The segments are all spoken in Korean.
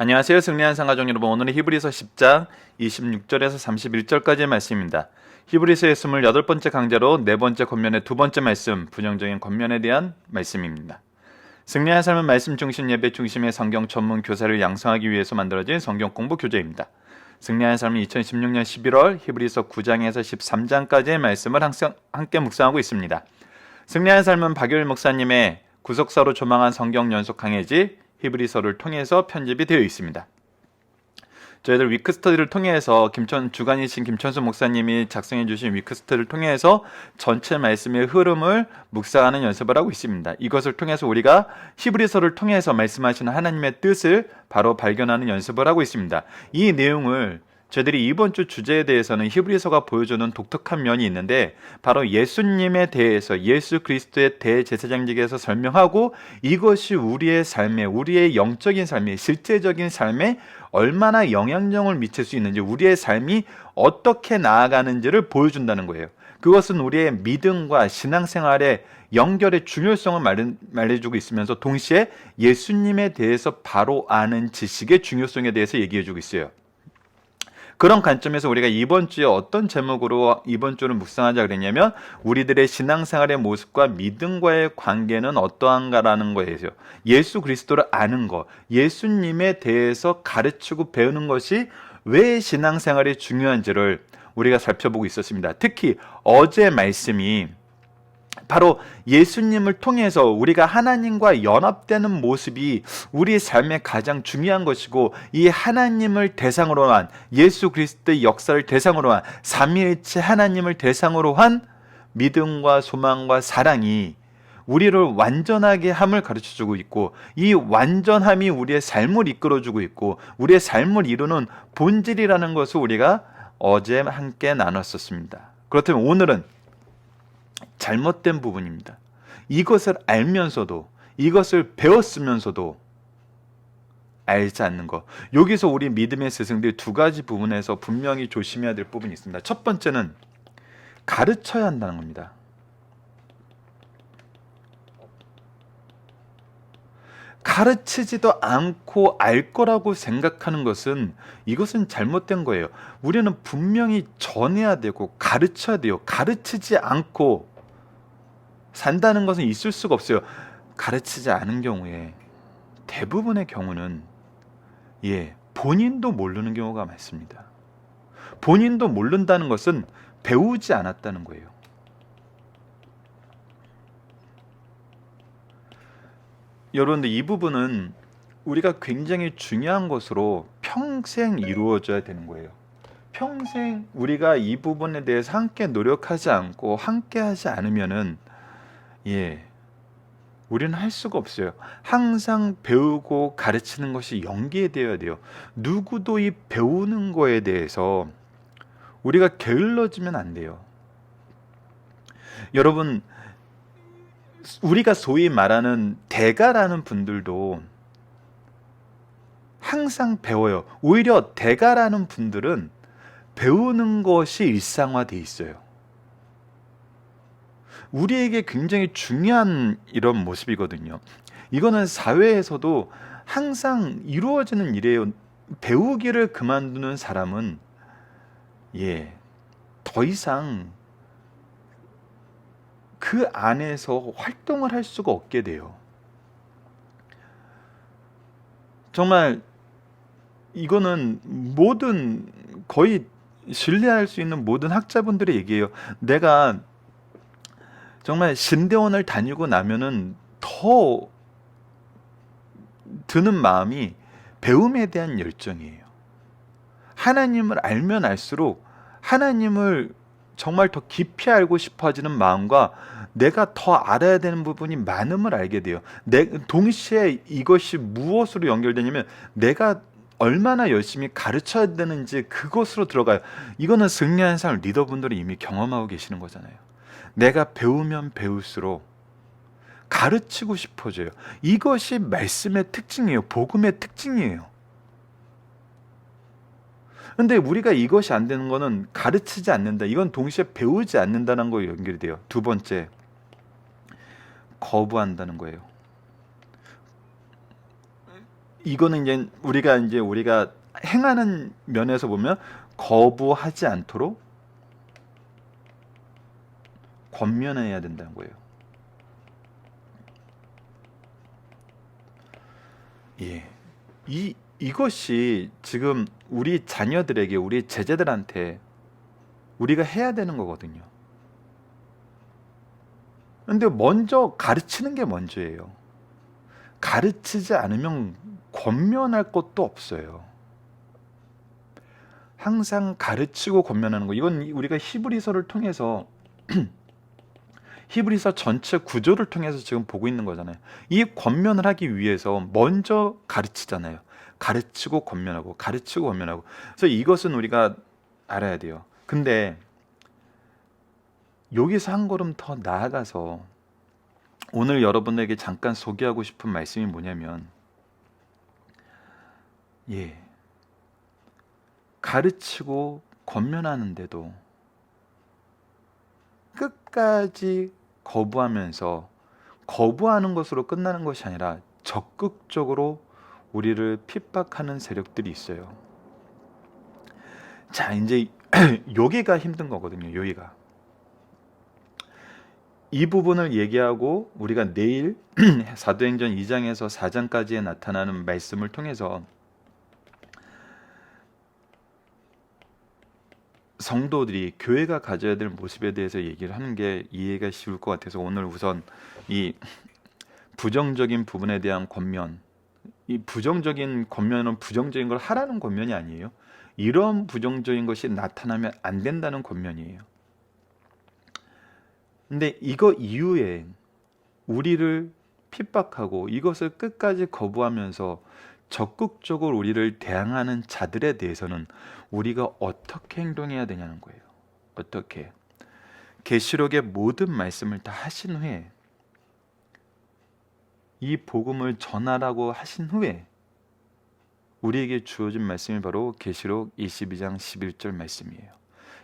안녕하세요. 승리한 상가족 여러분. 오늘은 히브리서 10장 26절에서 31절까지의 말씀입니다. 히브리서의 28번째 강좌로 네 번째 권면의 두 번째 말씀, 부정적인 권면에 대한 말씀입니다. 승리한 삶은 말씀 중심 예배 중심의 성경 전문 교사를 양성하기 위해서 만들어진 성경 공부 교재입니다. 승리한 삶은 2016년 11월 히브리서 9장에서 13장까지의 말씀을 항상 함께 묵상하고 있습니다. 승리한 삶은 박유일 목사님의 구속사로 조망한 성경 연속 강해지 히브리서를 통해서 편집이 되어 있습니다. 저희들 위크스터디를 통해서 주간이신 김천수 목사님이 작성해 주신 위크스터디를 통해서 전체 말씀의 흐름을 묵상하는 연습을 하고 있습니다. 이것을 통해서 우리가 히브리서를 통해서 말씀하시는 하나님의 뜻을 바로 발견하는 연습을 하고 있습니다. 이 내용을 저희들이 이번 주 주제에 대해서는 히브리서가 보여주는 독특한 면이 있는데, 바로 예수님에 대해서 예수 그리스도의 대제사장직에서 설명하고, 이것이 우리의 삶에, 우리의 영적인 삶에, 실제적인 삶에 얼마나 영향력을 미칠 수 있는지, 우리의 삶이 어떻게 나아가는지를 보여준다는 거예요. 그것은 우리의 믿음과 신앙생활의 연결의 중요성을 말해주고 있으면서 동시에 예수님에 대해서 바로 아는 지식의 중요성에 대해서 얘기해주고 있어요. 그런 관점에서 우리가 이번 주에 어떤 제목으로 이번 주를 묵상하자 그랬냐면, 우리들의 신앙생활의 모습과 믿음과의 관계는 어떠한가라는 거예요. 예수 그리스도를 아는 것, 예수님에 대해서 가르치고 배우는 것이 왜 신앙생활이 중요한지를 우리가 살펴보고 있었습니다. 특히 어제 말씀이 바로 예수님을 통해서 우리가 하나님과 연합되는 모습이 우리의 삶에 가장 중요한 것이고, 이 하나님을 대상으로 한, 예수 그리스도의 역사를 대상으로 한, 삼위일체 하나님을 대상으로 한 믿음과 소망과 사랑이 우리를 완전하게 함을 가르쳐주고 있고, 이 완전함이 우리의 삶을 이끌어주고 있고, 우리의 삶을 이루는 본질이라는 것을 우리가 어제 함께 나눴었습니다. 그렇다면 오늘은 잘못된 부분입니다. 이것을 알면서도, 이것을 배웠으면서도 알지 않는 것. 여기서 우리 믿음의 스승들이 두 가지 부분에서 분명히 조심해야 될 부분이 있습니다. 첫 번째는 가르쳐야 한다는 겁니다. 가르치지도 않고 알 거라고 생각하는 것은, 이것은 잘못된 거예요. 우리는 분명히 전해야 되고 가르쳐야 돼요. 가르치지 않고 산다는 것은 있을 수가 없어요. 가르치지 않은 경우에 대부분의 경우는 본인도 모르는 경우가 많습니다. 본인도 모른다는 것은 배우지 않았다는 거예요. 여러분들, 이 부분은 우리가 굉장히 중요한 것으로 평생 이루어져야 되는 거예요. 평생 우리가 이 부분에 대해서 함께 노력하지 않고 함께 하지 않으면은 우리는 할 수가 없어요. 항상 배우고 가르치는 것이 연계되어야 돼요. 누구도 이 배우는 거에 대해서 우리가 게을러지면 안 돼요. 여러분, 우리가 소위 말하는 대가라는 분들도 항상 배워요. 오히려 대가라는 분들은 배우는 것이 일상화돼 있어요. 우리에게 굉장히 중요한 이런 모습이거든요. 이거는 사회에서도 항상 이루어지는 일이에요. 배우기를 그만두는 사람은 더 이상 그 안에서 활동을 할 수가 없게 돼요. 정말 이거는 거의 신뢰할 수 있는 모든 학자분들의 얘기예요. 내가 정말 신대원을 다니고 나면은 더 드는 마음이 배움에 대한 열정이에요. 하나님을 알면 알수록 하나님을 정말 더 깊이 알고 싶어지는 마음과, 내가 더 알아야 되는 부분이 많음을 알게 돼요. 동시에 이것이 무엇으로 연결되냐면, 내가 얼마나 열심히 가르쳐야 되는지 그것으로 들어가요. 이거는 승리한 삶을 리더분들이 이미 경험하고 계시는 거잖아요. 내가 배우면 배울수록 가르치고 싶어져요. 이것이 말씀의 특징이에요. 복음의 특징이에요. 근데 우리가 이것이 안 되는 거는 가르치지 않는다. 이건 동시에 배우지 않는다는 거에 연결이 돼요. 두 번째, 거부한다는 거예요. 이거는 이제 우리가 행하는 면에서 보면 거부하지 않도록 권면해야 된다는 거예요. 예. 이것이 지금 우리 자녀들에게, 우리 제자들한테 우리가 해야 되는 거거든요. 근데 먼저 가르치는 게 먼저예요. 가르치지 않으면 권면할 것도 없어요. 항상 가르치고 권면하는 거. 이건 우리가 히브리서를 통해서 히브리서 전체 구조를 통해서 지금 보고 있는 거잖아요. 이 권면을 하기 위해서 먼저 가르치잖아요. 가르치고 권면하고, 가르치고 권면하고. 그래서 이것은 우리가 알아야 돼요. 근데 여기서 한 걸음 더 나아가서 오늘 여러분에게 잠깐 소개하고 싶은 말씀이 뭐냐면, 가르치고 권면하는데도 끝까지 거부하면서, 거부하는 것으로 끝나는 것이 아니라 적극적으로 우리를 핍박하는 세력들이 있어요. 자, 이제 여기가 힘든 거거든요. 여기가. 이 부분을 얘기하고 우리가 내일 사도행전 2장에서 4장까지에 나타나는 말씀을 통해서 성도들이, 교회가 가져야 될 모습에 대해서 얘기를 하는 게 이해가 쉬울 것 같아서 오늘 우선 이 부정적인 부분에 대한 권면, 이 부정적인 권면은 부정적인 걸 하라는 권면이 아니에요. 이런 부정적인 것이 나타나면 안 된다는 권면이에요. 근데 이거 이후에 우리를 핍박하고 이것을 끝까지 거부하면서 적극적으로 우리를 대항하는 자들에 대해서는 우리가 어떻게 행동해야 되냐는 거예요. 어떻게? 계시록의 모든 말씀을 다 하신 후에, 이 복음을 전하라고 하신 후에 우리에게 주어진 말씀이 바로 계시록 22장 11절 말씀이에요.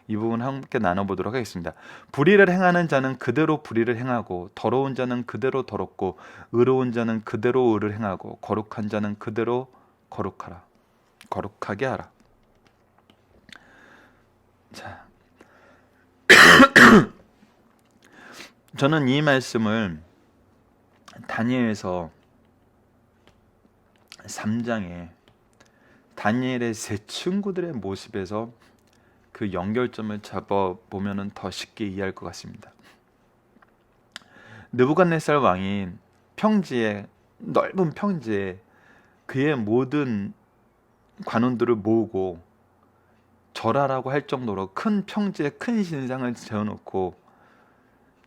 이 부분 함께 나눠보도록 하겠습니다. 불의를 행하는 자는 그대로 불의를 행하고, 더러운 자는 그대로 더럽고, 의로운 자는 그대로 의를 행하고, 거룩한 자는 그대로 거룩하게 하라. 자, 저는 이 말씀을 다니엘서 3장에 다니엘의 세 친구들의 모습에서 그 연결점을 잡아보면 더 쉽게 이해할 것 같습니다. 느부갓네살 왕이 넓은 평지에 그의 모든 관원들을 모으고 절하라고 할 정도로 큰 평지에 큰 신상을 세워놓고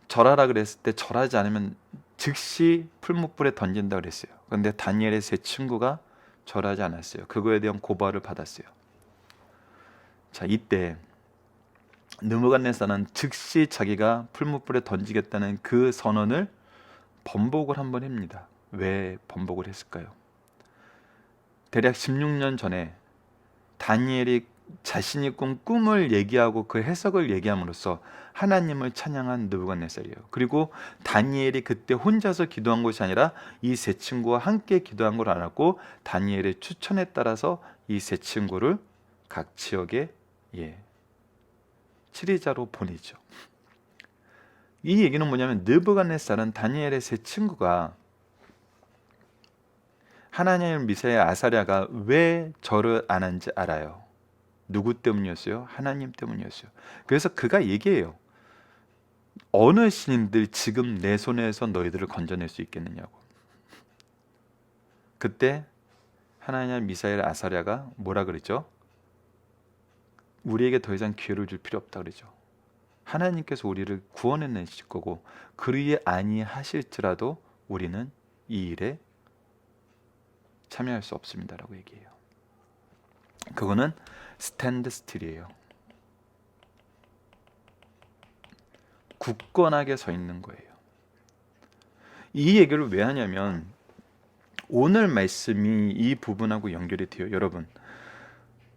절하라 그랬을 때 절하지 않으면 즉시 풀무불에 던진다 그랬어요. 그런데 다니엘의 세 친구가 절하지 않았어요. 그거에 대한 고발을 받았어요. 자, 이때 느부갓네살은 즉시 자기가 풀무불에 던지겠다는 그 선언을 번복을 한번 합니다. 왜 번복을 했을까요? 대략 16년 전에 다니엘이 자신이 꾼 꿈을 얘기하고 그 해석을 얘기함으로써 하나님을 찬양한 느부갓네살이에요. 그리고 다니엘이 그때 혼자서 기도한 것이 아니라 이 세 친구와 함께 기도한 걸 알았고, 다니엘의 추천에 따라서 이 세 친구를 각 지역에 치리자로 보내죠. 이 얘기는 뭐냐면, 느부갓네살은 다니엘의 세 친구가 하나님 미사엘 아사랴가 왜 절을 안 한지 알아요. 누구 때문이었어요? 하나님 때문이었어요. 그래서 그가 얘기해요. 어느 신인들 지금 내 손에서 너희들을 건져낼 수 있겠느냐고. 그때 하나님 미사엘 아사랴가 뭐라 그랬죠? 우리에게 더 이상 기회를 줄 필요 없다 그러죠. 하나님께서 우리를 구원해내실 거고, 그리 아니하실지라도 우리는 이 일에 참여할 수 없습니다라고 얘기해요. 그거는 스탠드 스틸이에요. 굳건하게 서 있는 거예요. 이 얘기를 왜 하냐면, 오늘 말씀이 이 부분하고 연결이 돼요. 여러분,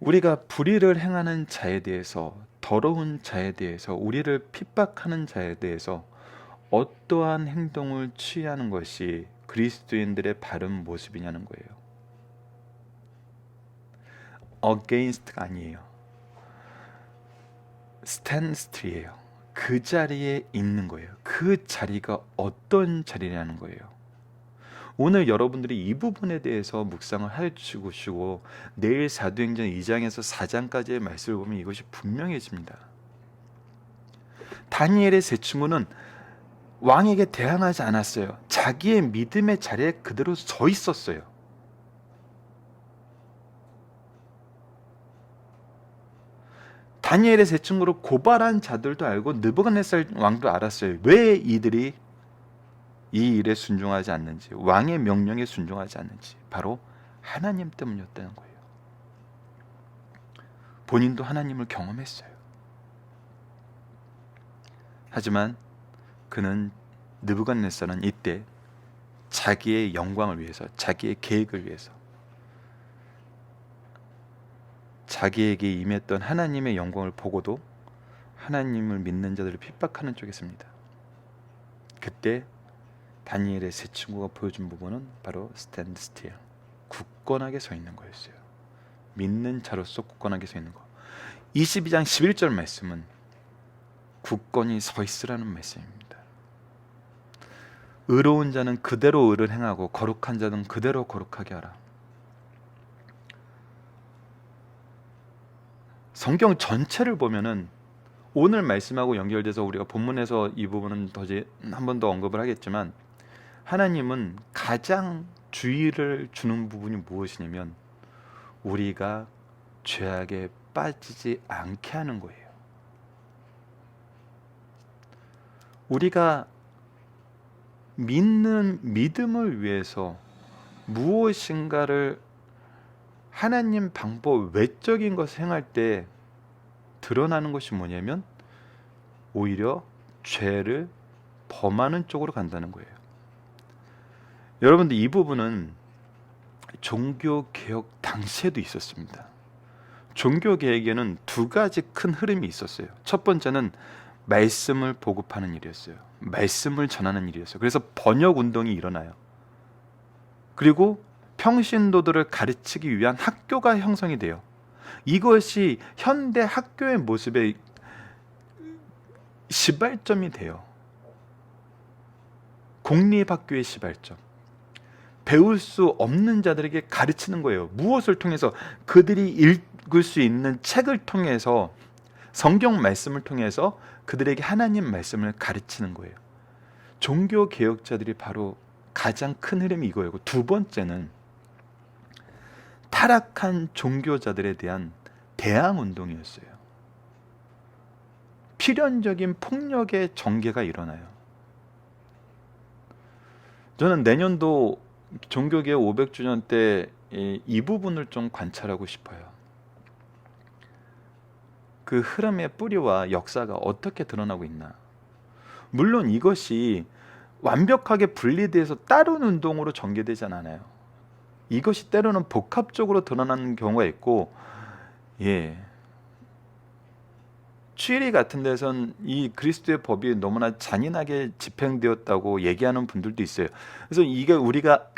우리가 불의를 행하는 자에 대해서, 더러운 자에 대해서, 우리를 핍박하는 자에 대해서 어떠한 행동을 취하는 것이 그리스도인들의 바른 모습이냐는 거예요. against가 아니에요. stand still이에요. 그 자리에 있는 거예요. 그 자리가 어떤 자리라는 거예요. 오늘 여러분들이 이 부분에 대해서 묵상을 해주시고 내일 사도행전 2장에서 4장까지의 말씀을 보면 이것이 분명해집니다. 다니엘의 세 친구는 왕에게 대항하지 않았어요. 자기의 믿음의 자리에 그대로 서 있었어요. 다니엘의 세 친구를 고발한 자들도 알고 느부갓네살 왕도 알았어요. 왜 이들이 이 일에 순종하지 않는지, 왕의 명령에 순종하지 않는지, 바로 하나님 때문이었다는 거예요. 본인도 하나님을 경험했어요. 하지만 그는 느부갓네살은 이때 자기의 영광을 위해서, 자기의 계획을 위해서, 자기에게 임했던 하나님의 영광을 보고도 하나님을 믿는 자들을 핍박하는 쪽에 씁니다. 그때 다니엘의 세 친구가 보여준 부분은 바로 stand still, 굳건하게 서 있는 거였어요. 믿는 자로서 굳건하게 서 있는 거. 22장 11절 말씀은 굳건히 서 있으라는 말씀입니다. 의로운 자는 그대로 의를 행하고 거룩한 자는 그대로 거룩하게 하라. 성경 전체를 보면은 오늘 말씀하고 연결돼서 우리가 본문에서 이 부분은 한 번 더 언급을 하겠지만, 하나님은 가장 주의를 주는 부분이 무엇이냐면 우리가 죄악에 빠지지 않게 하는 거예요. 우리가 믿는 믿음을 위해서 무엇인가를 하나님 방법 외적인 것을 행할 때 드러나는 것이 뭐냐면 오히려 죄를 범하는 쪽으로 간다는 거예요. 여러분들, 이 부분은 종교개혁 당시에도 있었습니다. 종교개혁에는 두 가지 큰 흐름이 있었어요. 첫 번째는 말씀을 보급하는 일이었어요. 말씀을 전하는 일이었어요. 그래서 번역운동이 일어나요. 그리고 평신도들을 가르치기 위한 학교가 형성이 돼요. 이것이 현대 학교의 모습의 시발점이 돼요. 공립학교의 시발점. 배울 수 없는 자들에게 가르치는 거예요. 무엇을 통해서? 그들이 읽을 수 있는 책을 통해서, 성경 말씀을 통해서 그들에게 하나님 말씀을 가르치는 거예요. 종교개혁자들이 바로 가장 큰 흐름이 이거예요. 두 번째는 타락한 종교자들에 대한 대항운동이었어요. 필연적인 폭력의 전개가 일어나요. 저는 내년도 종교개혁 500주년 때 이 부분을 좀 관찰하고 싶어요. 그 흐름의 뿌리와 역사가 어떻게 드러나고 있나. 물론 이것이 완벽하게 분리돼서 다른 운동으로 전개되지 않아요. 이것이 때로는 복합적으로 드러나는 경우가 있고, 취리 같은 데선 이 그리스도의 법이 너무나 잔인하게 집행되었다고 얘기하는 분들도 있어요. 그래서 이게 우리가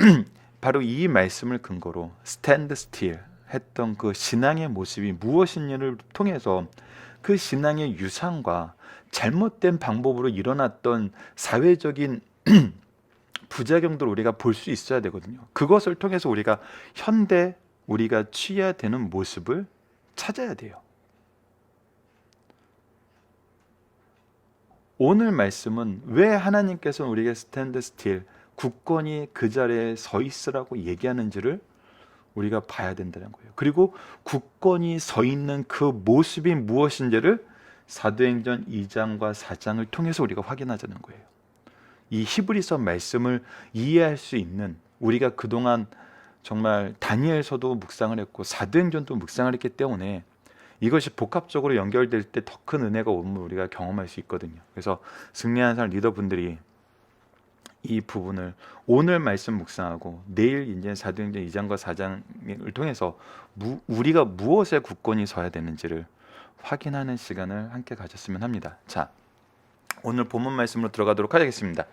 바로 이 말씀을 근거로 stand still 했던 그 신앙의 모습이 무엇인지를 통해서 그 신앙의 유산과 잘못된 방법으로 일어났던 사회적인 부작용들을 우리가 볼 수 있어야 되거든요. 그것을 통해서 우리가 현대 우리가 취해야 되는 모습을 찾아야 돼요. 오늘 말씀은 왜 하나님께서는 우리에게 스탠드 스틸, 굳건히 그 자리에 서 있으라고 얘기하는지를 우리가 봐야 된다는 거예요. 그리고 굳건히 서 있는 그 모습이 무엇인지를 사도행전 2장과 4장을 통해서 우리가 확인하자는 거예요. 이 히브리서 말씀을 이해할 수 있는, 우리가 그동안 정말 다니엘서도 묵상을 했고 사도행전도 묵상을 했기 때문에 이것이 복합적으로 연결될 때 더 큰 은혜가 오면 우리가 경험할 수 있거든요. 그래서 승리하는 사람 리더분들이 이 부분을 오늘 말씀 묵상하고 내일 이제 사도행전 2장과 4장을 통해서 우리가 무엇에 굳건히 서야 되는지를 확인하는 시간을 함께 가졌으면 합니다. 자, 오늘 본문 말씀으로 들어가도록 하겠습니다.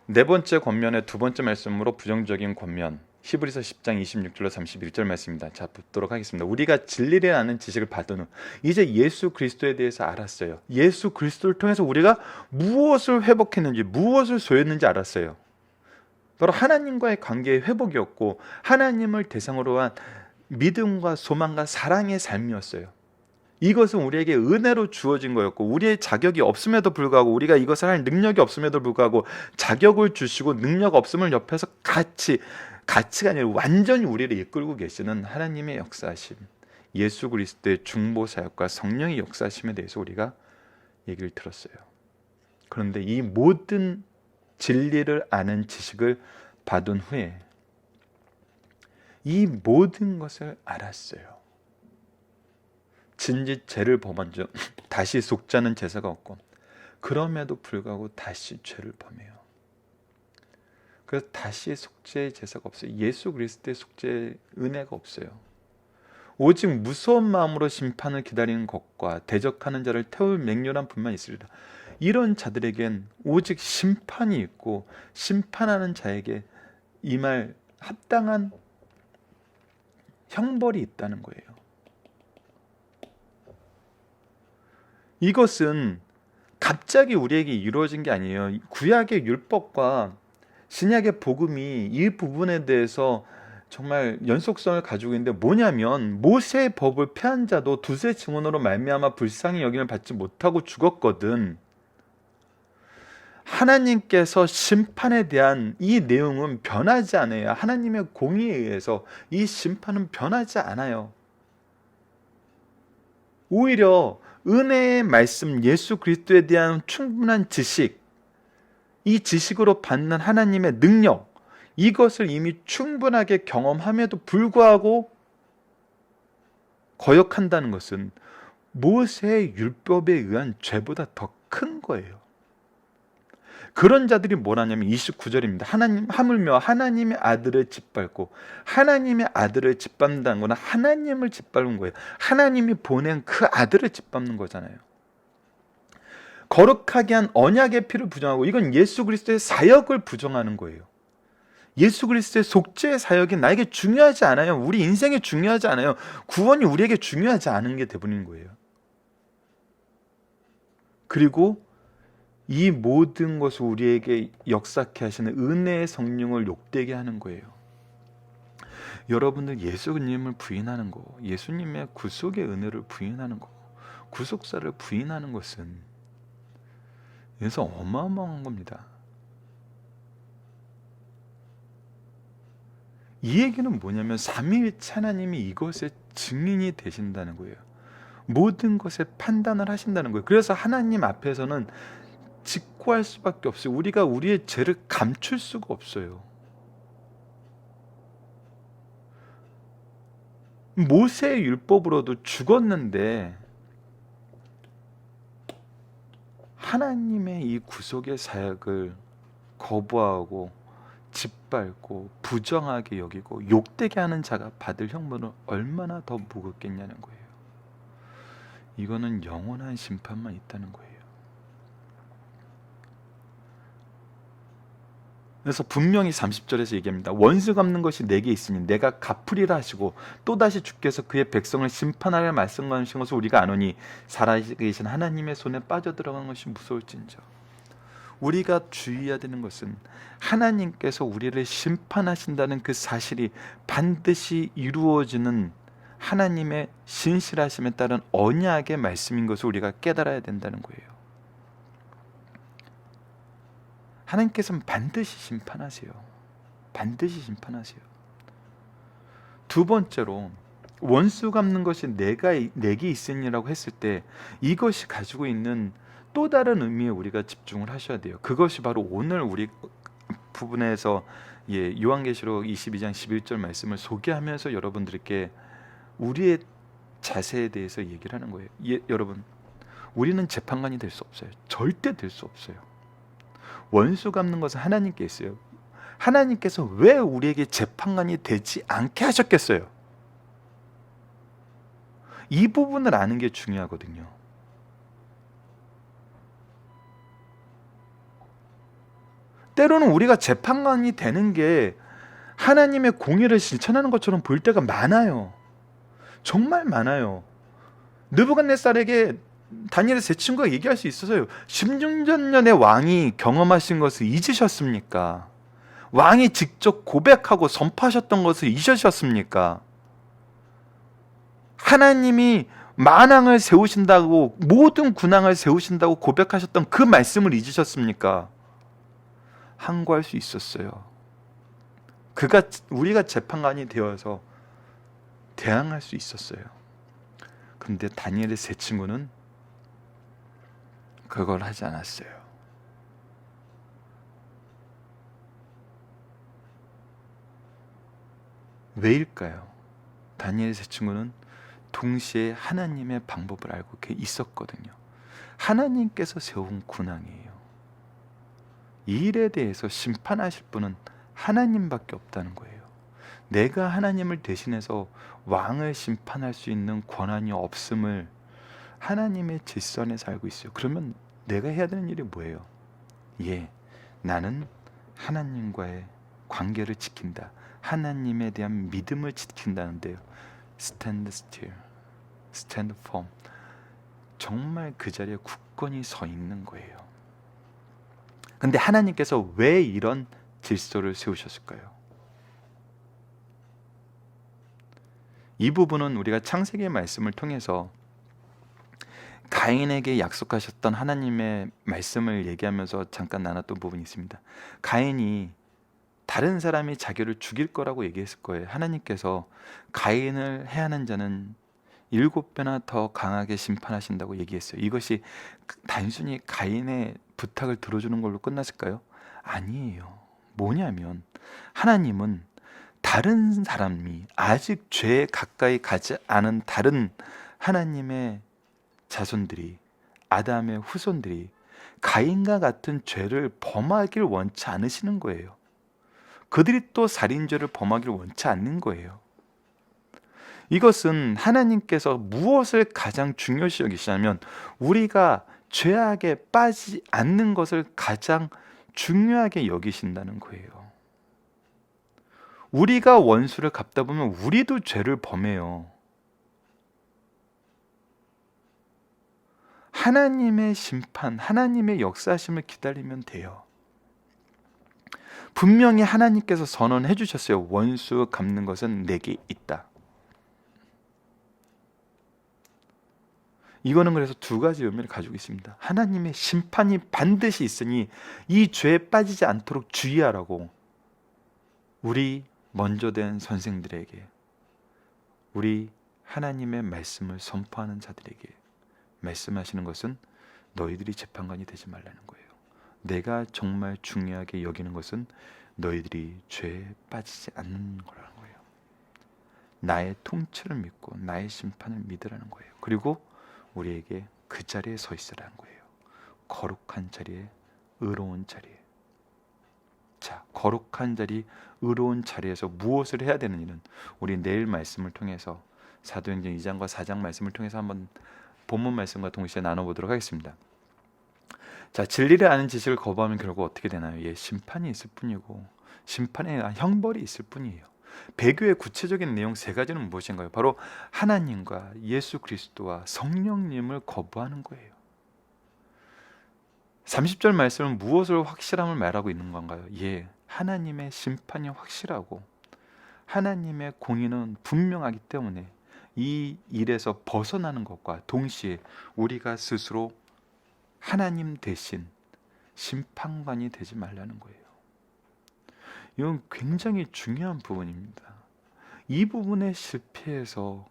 네 번째 권면의 두 번째 말씀으로 부정적인 권면, 히브리서 10장 26절로 31절 말씀입니다. 자, 붙도록 하겠습니다. 우리가 진리를 아는 지식을 받은 후 이제 예수 그리스도에 대해서 알았어요. 예수 그리스도를 통해서 우리가 무엇을 회복했는지, 무엇을 소유했는지 알았어요. 바로 하나님과의 관계의 회복이었고, 하나님을 대상으로 한 믿음과 소망과 사랑의 삶이었어요. 이것은 우리에게 은혜로 주어진 거였고, 우리의 자격이 없음에도 불구하고, 우리가 이것을 할 능력이 없음에도 불구하고 자격을 주시고 능력 없음을 옆에서 같이가 아니라 완전히 우리를 이끌고 계시는 하나님의 역사하심, 예수 그리스도의 중보 사역과 성령의 역사하심에 대해서 우리가 얘기를 들었어요. 그런데 이 모든 진리를 아는 지식을 받은 후에 이 모든 것을 알았어요. 진짓 죄를 범한 적 다시 속자는 제사가 없고, 그럼에도 불구하고 다시 죄를 범해요. 그래서 다시 속죄의 제사가 없어요. 예수 그리스도의 속죄의 은혜가 없어요. 오직 무서운 마음으로 심판을 기다리는 것과 대적하는 자를 태울 맹렬한 분만 있으리라. 이런 자들에겐 오직 심판이 있고, 심판하는 자에게 임할 합당한 형벌이 있다는 거예요. 이것은 갑자기 우리에게 이루어진 게 아니에요. 구약의 율법과 신약의 복음이 이 부분에 대해서 정말 연속성을 가지고 있는데, 뭐냐면 모세의 법을 폐한 자도 두세 증언으로 말미암아 불쌍히 여김을 받지 못하고 죽었거든. 하나님께서 심판에 대한 이 내용은 변하지 않아요. 하나님의 공의에 의해서 이 심판은 변하지 않아요. 오히려 은혜의 말씀, 예수 그리스도에 대한 충분한 지식, 이 지식으로 받는 하나님의 능력, 이것을 이미 충분하게 경험함에도 불구하고 거역한다는 것은 모세의 율법에 의한 죄보다 더 큰 거예요. 그런 자들이 뭐라냐면 29절입니다. 하물며 하나님의 아들을 짓밟고, 하나님의 아들을 짓밟는다는 거는 하나님을 짓밟는 거예요. 하나님이 보낸 그 아들을 짓밟는 거잖아요. 거룩하게 한 언약의 피를 부정하고, 이건 예수 그리스도의 사역을 부정하는 거예요. 예수 그리스도의 속죄의 사역이 나에게 중요하지 않아요. 우리 인생에 중요하지 않아요. 구원이 우리에게 중요하지 않은 게 대부분인 거예요. 그리고 이 모든 것을 우리에게 역사케 하시는 은혜의 성령을 욕되게 하는 거예요. 여러분들 예수님을 부인하는 거, 예수님의 구속의 은혜를 부인하는 거, 구속사를 부인하는 것은 그래서 어마어마한 겁니다. 이 얘기는 뭐냐면 삼위일체 하나님이 이것의 증인이 되신다는 거예요. 모든 것에 판단을 하신다는 거예요. 그래서 하나님 앞에서는 직고할 수밖에 없어요. 우리가 우리의 죄를 감출 수가 없어요. 모세의 율법으로도 죽었는데 하나님의 이 구속의 사역을 거부하고 짓밟고 부정하게 여기고 욕되게 하는 자가 받을 형벌은 얼마나 더 무겁겠냐는 거예요. 이거는 영원한 심판만 있다는 거예요. 그래서 분명히 30절에서 얘기합니다. 원수 갚는 것이 내게 있으니 내가 갚으리라 하시고 또다시 주께서 그의 백성을 심판하려 말씀하신 것을 우리가 아노니 살아계신 하나님의 손에 빠져들어가는 것이 무서울진저. 우리가 주의해야 되는 것은 하나님께서 우리를 심판하신다는 그 사실이 반드시 이루어지는 하나님의 신실하심에 따른 언약의 말씀인 것을 우리가 깨달아야 된다는 거예요. 하나님께서는 반드시 심판하세요. 반드시 심판하세요. 두 번째로 원수 갚는 것이 내게 있으니라고 했을 때 이것이 가지고 있는 또 다른 의미에 우리가 집중을 하셔야 돼요. 그것이 바로 오늘 우리 부분에서 요한계시록 22장 11절 말씀을 소개하면서 여러분들께 우리의 자세에 대해서 얘기를 하는 거예요. 여러분, 우리는 재판관이 될 수 없어요. 절대 될 수 없어요. 원수 갚는 것은 하나님께 있어요. 하나님께서 왜 우리에게 재판관이 되지 않게 하셨겠어요? 이 부분을 아는 게 중요하거든요. 때로는 우리가 재판관이 되는 게 하나님의 공의를 실천하는 것처럼 보일 때가 많아요. 정말 많아요. 느부갓네살에게 다니엘의 세 친구가 얘기할 수 있어서요. 16년의 왕이 경험하신 것을 잊으셨습니까? 왕이 직접 고백하고 선포하셨던 것을 잊으셨습니까? 하나님이 만왕을 세우신다고, 모든 군왕을 세우신다고 고백하셨던 그 말씀을 잊으셨습니까? 항거할 수 있었어요. 우리가 재판관이 되어서 대항할 수 있었어요. 그런데 다니엘의 세 친구는 그걸 하지 않았어요. 왜일까요? 다니엘의 세 친구는 동시에 하나님의 방법을 알고 있었거든요. 하나님께서 세운 군왕이에요. 이 일에 대해서 심판하실 분은 하나님밖에 없다는 거예요. 내가 하나님을 대신해서 왕을 심판할 수 있는 권한이 없음을 하나님의 질서 안에서 알고 있어요. 그러면 내가 해야 되는 일이 뭐예요? 나는 하나님과의 관계를 지킨다. 하나님에 대한 믿음을 지킨다는데요. Stand still, stand firm. 정말 그 자리에 굳건히 서 있는 거예요. 근데 하나님께서 왜 이런 질서를 세우셨을까요? 이 부분은 우리가 창세기의 말씀을 통해서 가인에게 약속하셨던 하나님의 말씀을 얘기하면서 잠깐 나눴던 부분이 있습니다. 가인이 다른 사람이 자기를 죽일 거라고 얘기했을 거예요. 하나님께서 가인을 해하는 자는 7배나 더 강하게 심판하신다고 얘기했어요. 이것이 단순히 가인의 부탁을 들어주는 걸로 끝났을까요? 아니에요. 뭐냐면 하나님은 다른 사람이 아직 죄에 가까이 가지 않은 다른 하나님의 자손들이, 아담의 후손들이 가인과 같은 죄를 범하길 원치 않으시는 거예요. 그들이 또 살인죄를 범하기를 원치 않는 거예요. 이것은 하나님께서 무엇을 가장 중요시 여기시냐면 우리가 죄악에 빠지지 않는 것을 가장 중요하게 여기신다는 거예요. 우리가 원수를 갚다 보면 우리도 죄를 범해요. 하나님의 심판, 하나님의 역사하심을 기다리면 돼요. 분명히 하나님께서 선언해 주셨어요. 원수 갚는 것은 내게 있다. 이거는 그래서 두 가지 의미를 가지고 있습니다. 하나님의 심판이 반드시 있으니 이 죄에 빠지지 않도록 주의하라고 우리 먼저 된 선생들에게, 우리 하나님의 말씀을 선포하는 자들에게 말씀하시는 것은 너희들이 재판관이 되지 말라는 거예요. 내가 정말 중요하게 여기는 것은 너희들이 죄에 빠지지 않는 거라는 거예요. 나의 통치를 믿고 나의 심판을 믿으라는 거예요. 그리고 우리에게 그 자리에 서 있으라는 거예요. 거룩한 자리에, 의로운 자리에. 자, 거룩한 자리, 의로운 자리에서 무엇을 해야 되는지는 우리 내일 말씀을 통해서 사도행전 2장과 4장 말씀을 통해서 한번 본문 말씀과 동시에 나눠보도록 하겠습니다. 자, 진리를 아는 지식을 거부하면 결국 어떻게 되나요? 심판이 있을 뿐이고 심판의 형벌이 있을 뿐이에요. 배교의 구체적인 내용 세 가지는 무엇인가요? 바로 하나님과 예수 그리스도와 성령님을 거부하는 거예요. 30절 말씀은 무엇을 확실함을 말하고 있는 건가요? 하나님의 심판이 확실하고 하나님의 공의는 분명하기 때문에 이 일에서 벗어나는 것과 동시에 우리가 스스로 하나님 대신 심판관이 되지 말라는 거예요. 이건 굉장히 중요한 부분입니다. 이 부분에 실패해서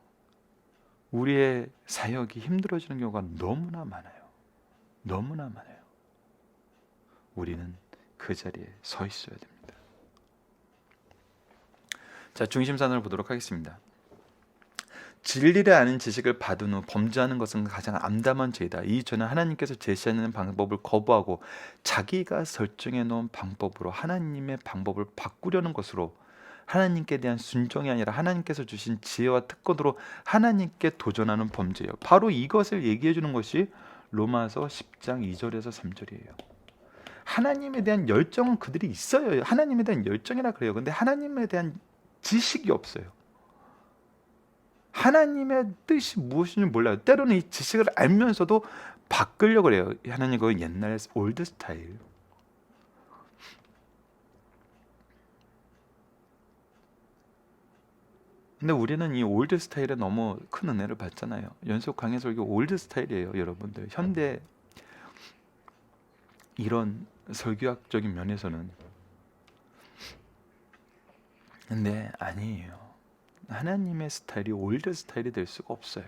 우리의 사역이 힘들어지는 경우가 너무나 많아요. 너무나 많아요. 우리는 그 자리에 서 있어야 됩니다. 자, 중심산을 보도록 하겠습니다. 진리를 아는 지식을 받은 후 범죄하는 것은 가장 암담한 죄이다. 이 죄는 하나님께서 제시하는 방법을 거부하고 자기가 설정해 놓은 방법으로 하나님의 방법을 바꾸려는 것으로 하나님께 대한 순종이 아니라 하나님께서 주신 지혜와 특권으로 하나님께 도전하는 범죄예요. 바로 이것을 얘기해 주는 것이 로마서 10장 2절에서 3절이에요. 하나님에 대한 열정은 그들이 있어요. 하나님에 대한 열정이라 그래요. 근데 하나님에 대한 지식이 없어요. 하나님의 뜻이 무엇인지 몰라요. 때로는 이 지식을 알면서도 바꾸려고 그래요. 하나님 그 옛날 올드 스타일. 근데 우리는 이 올드 스타일에 너무 큰 은혜를 받잖아요. 연속 강해 설교 올드 스타일이에요, 여러분들. 현대 이런 설교학적인 면에서는. 근데 아니에요. 하나님의 스타일이 올드 스타일이 될 수가 없어요.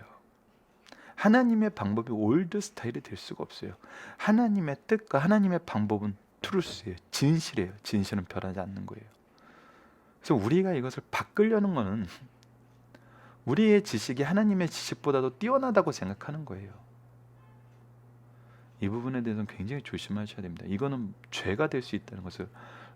하나님의 방법이 올드 스타일이 될 수가 없어요. 하나님의 뜻과 하나님의 방법은 트루스예요. 진실이에요. 진실은 변하지 않는 거예요. 그래서 우리가 이것을 바꾸려는 것은 우리의 지식이 하나님의 지식보다도 뛰어나다고 생각하는 거예요. 이 부분에 대해서는 굉장히 조심하셔야 됩니다. 이거는 죄가 될 수 있다는 것을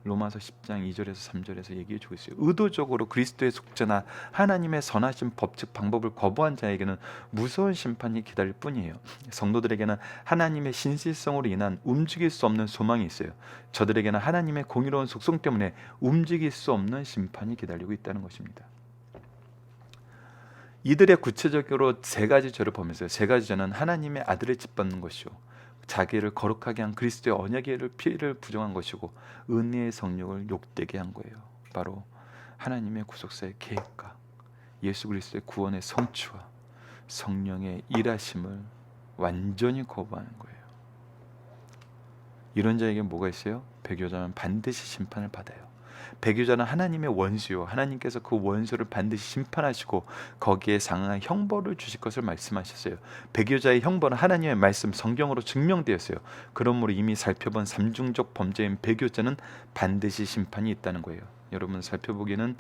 로마서 10장 2절에서 3절에서 얘기해 주고 있어요. 의도적으로 그리스도의 속죄나 하나님의 선하신 법칙 방법을 거부한 자에게는 무서운 심판이 기다릴 뿐이에요. 성도들에게는 하나님의 신실성으로 인한 움직일 수 없는 소망이 있어요. 저들에게는 하나님의 공의로운 속성 때문에 움직일 수 없는 심판이 기다리고 있다는 것입니다. 이들의 구체적으로 세 가지 죄를 범했어요. 세 가지 죄는 하나님의 아들을 짓밟는 것이요, 자기를 거룩하게 한 그리스도의 언약의 피를 부정한 것이고, 은혜의 성령을 욕되게 한 거예요. 바로 하나님의 구속사의 계획과 예수 그리스도의 구원의 성취와 성령의 일하심을 완전히 거부하는 거예요. 이런 자에게 뭐가 있어요? 배교자는 반드시 심판을 받아요. 배교자는 하나님의 원수요, 하나님께서 그 원수를 반드시 심판하시고 거기에 상응한 형벌을 주실 것을 말씀하셨어요. 배교자의 형벌은 하나님의 말씀 성경으로 증명되었어요. 그러므로 이미 살펴본 삼중적 범죄인 배교자는 반드시 심판이 있다는 거예요. 여러분 살펴보기는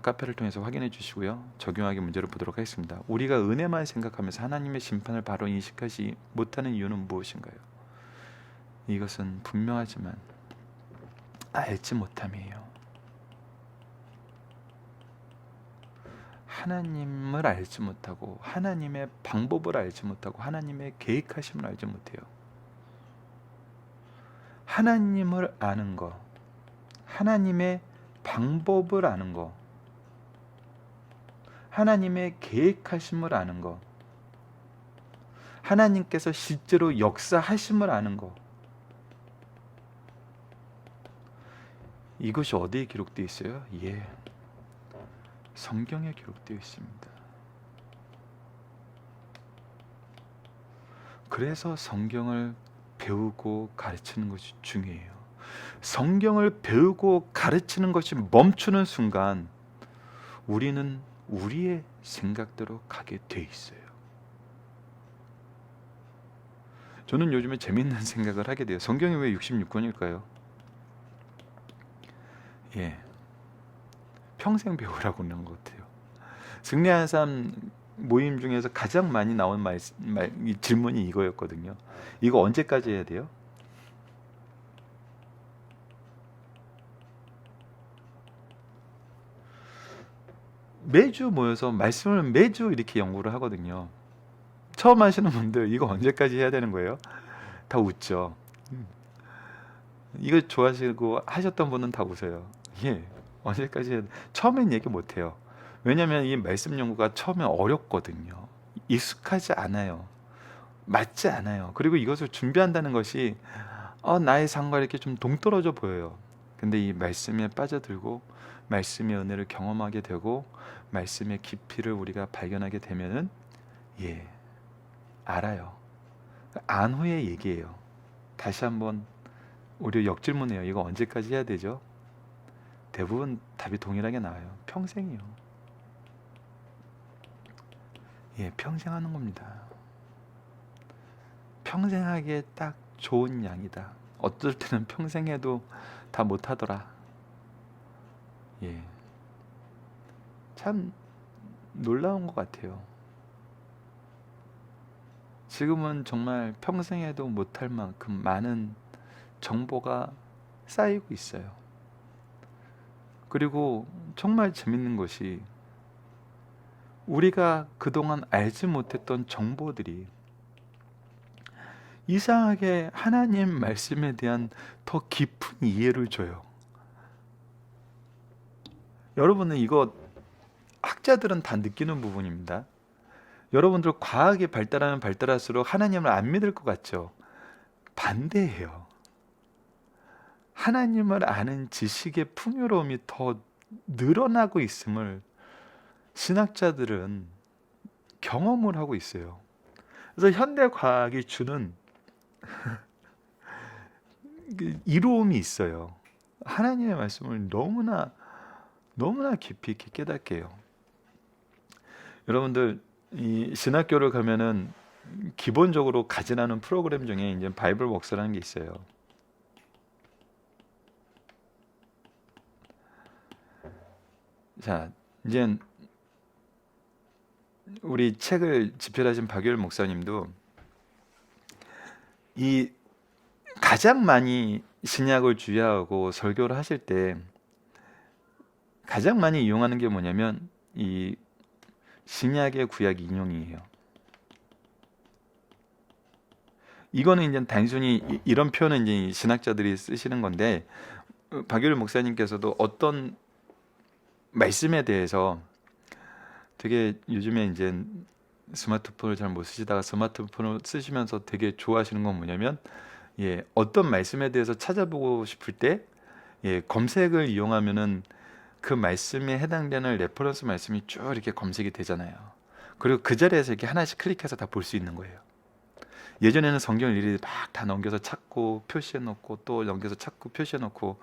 카페를 통해서 확인해 주시고요. 적용하기 문제를 보도록 하겠습니다. 우리가 은혜만 생각하면서 하나님의 심판을 바로 인식하지 못하는 이유는 무엇인가요? 이것은 분명하지만 알지 못함이에요. 하나님을 알지 못하고 하나님의 방법을 알지 못하고 하나님의 계획하심을 알지 못해요. 하나님을 아는 것, 하나님의 방법을 아는 것, 하나님의 계획하심을 아는 것, 하나님께서 실제로 역사하심을 아는 것, 이것이 어디에 기록되어 있어요? 예, 성경에 기록되어 있습니다. 그래서 성경을 배우고 가르치는 것이 중요해요. 성경을 배우고 가르치는 것이 멈추는 순간 우리는 우리의 생각대로 가게 돼 있어요. 저는 요즘에 재밌는 생각을 하게 돼요. 성경이 왜 66권일까요? 예, 평생 배우라고 그러는 것 같아요. 승리하는 사람 모임 중에서 가장 많이 나온 질문이 이거였거든요. 이거 언제까지 해야 돼요? 매주 모여서 말씀을 매주 이렇게 연구를 하거든요. 처음 하시는 분들 이거 언제까지 해야 되는 거예요? 다 웃죠. 이거 좋아하시고 하셨던 분은 다 웃어요. 예, 언제까지 해야 돼? 처음엔 얘기 못해요. 왜냐하면 이 말씀 연구가 처음에 어렵거든요. 익숙하지 않아요. 맞지 않아요. 그리고 이것을 준비한다는 것이 나의 삶과 이렇게 좀 동떨어져 보여요. 근데 이 말씀에 빠져들고 말씀의 은혜를 경험하게 되고 말씀의 깊이를 우리가 발견하게 되면은 예, 알아요. 안 후의 얘기예요. 다시 한번 우리 역질문해요. 이거 언제까지 해야 되죠? 대부분 답이 동일하게 나와요. 평생이요. 예, 평생 하는 겁니다. 평생 하기에 딱 좋은 양이다. 어떨 때는 평생 해도 다 못하더라. 예, 참 놀라운 것 같아요. 지금은 정말 평생 해도 못할 만큼 많은 정보가 쌓이고 있어요. 그리고 정말 재밌는 것이 우리가 그동안 알지 못했던 정보들이 이상하게 하나님 말씀에 대한 더 깊은 이해를 줘요. 여러분은 이거 학자들은 다 느끼는 부분입니다. 여러분들 과학이 발달하면 발달할수록 하나님을 안 믿을 것 같죠? 반대예요. 하나님을 아는 지식의 풍요로움이 더 늘어나고 있음을 신학자들은 경험을 하고 있어요. 그래서 현대 과학이 주는 이로움이 있어요. 하나님의 말씀을 너무나 깊이 있게 깨닫게 해요. 여러분들 이 신학교를 가면은 기본적으로 가지라는 프로그램 중에 이제 바이블 웍스라는 게 있어요. 자, 이제 우리 책을 집필하신 박유일 목사님도 이 가장 많이 신약을 주야하고 설교를 하실 때 가장 많이 이용하는 게 뭐냐면 이 신약의 구약 인용이에요. 이거는 이제 단순히 이런 표현은 이제 신학자들이 쓰시는 건데 박유일 목사님께서도 어떤 말씀에 대해서 되게 요즘에 이제 스마트폰을 잘 못 쓰시다가 스마트폰을 쓰시면서 되게 좋아하시는 건 뭐냐면 어떤 말씀에 대해서 찾아보고 싶을 때 검색을 이용하면은 그 말씀에 해당되는 레퍼런스 말씀이 쭉 이렇게 검색이 되잖아요. 그리고 그 자리에서 이렇게 하나씩 클릭해서 다 볼 수 있는 거예요. 예전에는 성경을 일일이 막 다 넘겨서 찾고 표시해 놓고 또 넘겨서 찾고 표시해 놓고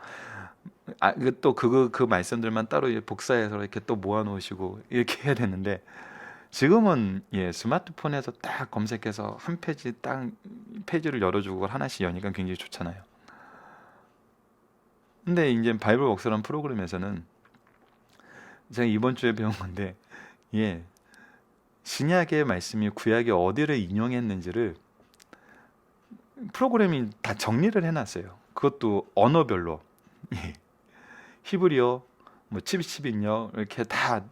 또 그 말씀들만 따로 복사해서 이렇게 또 모아 놓으시고 이렇게 해야 되는데 지금은 스마트폰에서 딱 검색해서 한 페이지 딱 페이지를 열어주고 하나씩 여니까 굉장히 좋잖아요. 근데 이제 바이블 웍스라는 프로그램에서는 제가 이번 주에 배운 건데 신약의 말씀이 구약의 어디를 인용했는지를 프로그램이 다 정리를 해놨어요. 그것도 언어별로 히브리어, 뭐 치비치비인요 이렇게 다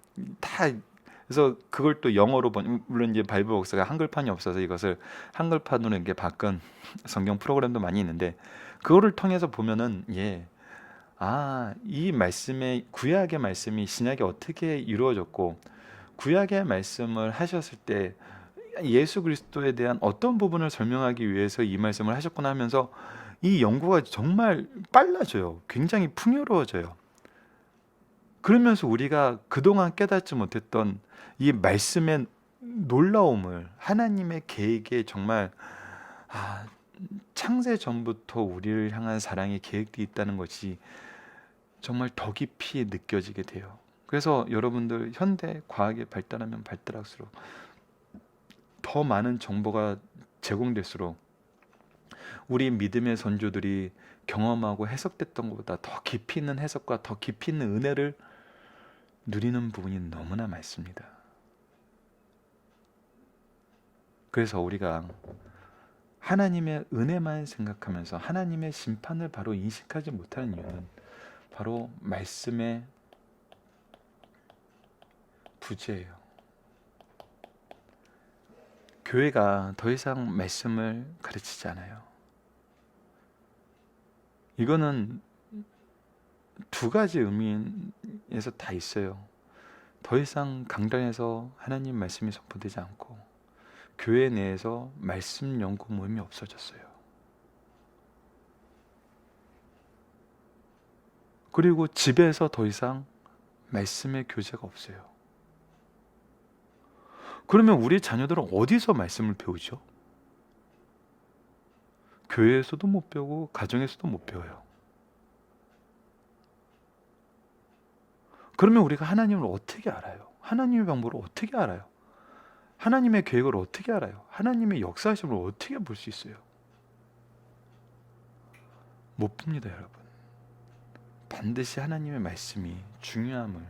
그래서 그걸 또 영어로 물론 이제 바이블 웍스가 한글판이 없어서 이것을 한글판으로 이렇게 바꾼 성경 프로그램도 많이 있는데 그거를 통해서 보면은 이 말씀의 구약의 말씀이 신약에 어떻게 이루어졌고 구약의 말씀을 하셨을 때 예수 그리스도에 대한 어떤 부분을 설명하기 위해서 이 말씀을 하셨구나 하면서 이 연구가 정말 빨라져요. 굉장히 풍요로워져요. 그러면서 우리가 그동안 깨닫지 못했던 이 말씀의 놀라움을 하나님의 계획에 정말 창세 전부터 우리를 향한 사랑의 계획이 있다는 것이 정말 더 깊이 느껴지게 돼요. 그래서 여러분들 현대 과학이 발달하면 발달할수록 더 많은 정보가 제공될수록 우리 믿음의 선조들이 경험하고 해석됐던 것보다 더 깊이 있는 해석과 더 깊이 있는 은혜를 누리는 부분이 너무나 많습니다. 그래서 우리가 하나님의 은혜만 생각하면서 하나님의 심판을 바로 인식하지 못하는 이유는 바로 말씀의 부재예요. 교회가 더 이상 말씀을 가르치지 않아요. 이거는 두 가지 의미에서 다 있어요. 더 이상 강단에서 하나님 말씀이 선포되지 않고 교회 내에서 말씀 연구 모임이 없어졌어요. 그리고 집에서 더 이상 말씀의 교제가 없어요. 그러면 우리 자녀들은 어디서 말씀을 배우죠? 교회에서도 못 배우고 가정에서도 못 배워요. 그러면 우리가 하나님을 어떻게 알아요? 하나님의 방법을 어떻게 알아요? 하나님의 계획을 어떻게 알아요? 하나님의 역사하심을 어떻게 볼 수 있어요? 못 봅니다, 여러분. 반드시 하나님의 말씀이 중요함을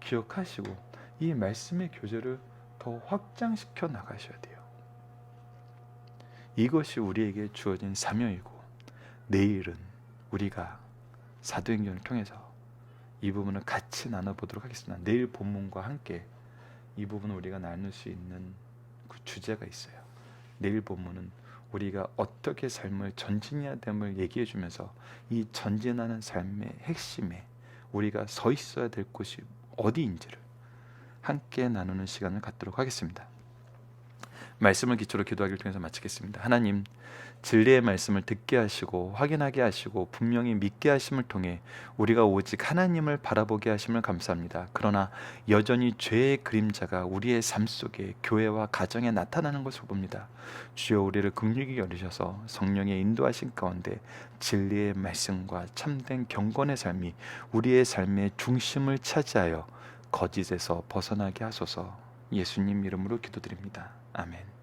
기억하시고 이 말씀의 교제를 더 확장시켜 나가셔야 돼요. 이것이 우리에게 주어진 사명이고 내일은 우리가 사도행전을 통해서 이 부분을 같이 나눠보도록 하겠습니다. 내일 본문과 함께 이 부분을 우리가 나눌 수 있는 그 주제가 있어요. 내일 본문은 우리가 어떻게 삶을 전진해야 됨을 얘기해 주면서 이 전진하는 삶의 핵심에 우리가 서 있어야 될 곳이 어디인지를 함께 나누는 시간을 갖도록 하겠습니다. 말씀을 기초로 기도하기를 통해서 마치겠습니다. 하나님, 진리의 말씀을 듣게 하시고 확인하게 하시고 분명히 믿게 하심을 통해 우리가 오직 하나님을 바라보게 하심을 감사합니다. 그러나 여전히 죄의 그림자가 우리의 삶 속에 교회와 가정에 나타나는 것을 봅니다. 주여, 우리를 긍휼히 여기셔서 성령의 인도하신 가운데 진리의 말씀과 참된 경건의 삶이 우리의 삶의 중심을 차지하여 거짓에서 벗어나게 하소서. 예수님 이름으로 기도드립니다. 아멘.